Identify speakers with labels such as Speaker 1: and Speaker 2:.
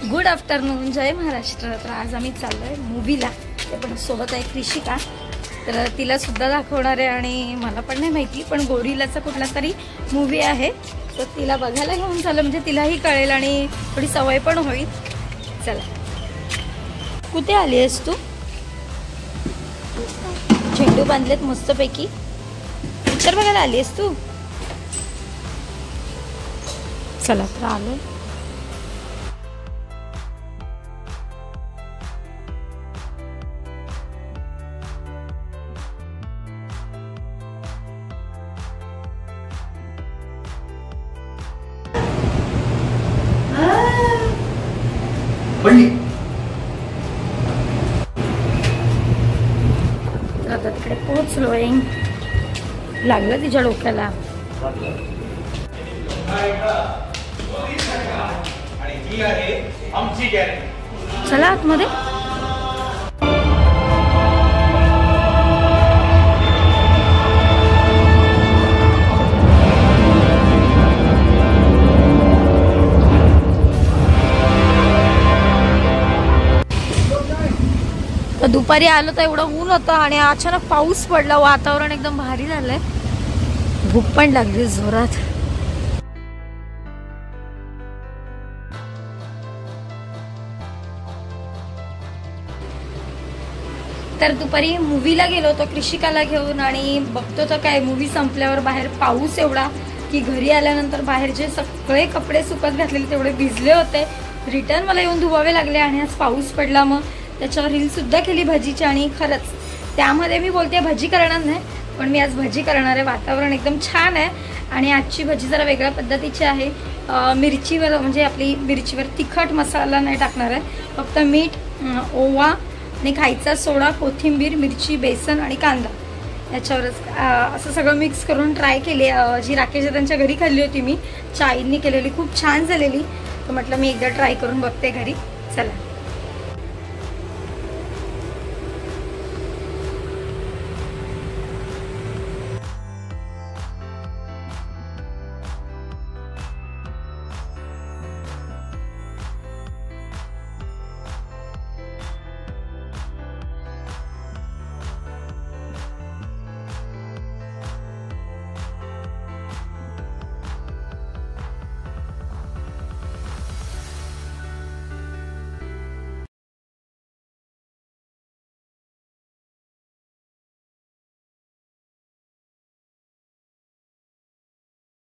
Speaker 1: Good afternoon, जय महाराष्ट्र. तर आज आम्ही चाललोय मूवीला, ते पण सोबत आहे कृषिका. तर तिला सुद्धा दाखवणार आहे आणि मला पण नाही माहिती, पण गोरिलाचा कुठला तरी मूवी आहे, तर तिला बघायला घेऊन चाललं, म्हणजे तिलाही कळेल आणि थोडी सवय पण होईल. चला. कुठे आली आहेस तू? झेंडू बांधलेत मस्तपैकी. पिक्चर बघायला आली आहेस तू? चला तर आलो. आता तिकडे पोहोचलोय. लागलं तिच्या डोक्याला. चला आतमध्ये. दुपारी आलो तर एवढं ऊन होतं आणि अचानक पाऊस पडला. वातावरण एकदम भारी झालंय. भूक पण लागली जोरात. तर दुपारी मूवीला गेलो होतो कृषिकाला घेऊन आणि बघतो तर काय, मूवी संपल्यावर बाहेर पाऊस एवढा की घरी आल्यानंतर बाहेरचे सगळे कपडे सुकत घातलेले तेवढे भिजले होते. रिटर्न मला येऊन धुवावे लागले आणि आज पाऊस पडला. मग त्याच्यावर रील सुद्धा केली भजीची आणि खरंच त्यामध्ये मी बोलते भजी करणार नाही, पण मी आज भजी करणार आहे. वातावरण एकदम छान आहे आणि आजची भजी जरा वेगळ्या पद्धतीची आहे. मिरचीवर, म्हणजे आपली मिरचीवर तिखट मसाला नाही टाकणार आहे, फक्त मीठ, ओवा आणि खायचा सोडा, कोथिंबीर, मिरची, बेसन आणि कांदा याच्यावरच असं सगळं मिक्स करून ट्राय केली. जी राकेश त्यांच्या घरी खाल्ली होती मी, चाईंनी केलेली, खूप छान झालेली. तर म्हटलं मी एकदा ट्राय करून बघते घरी. चला.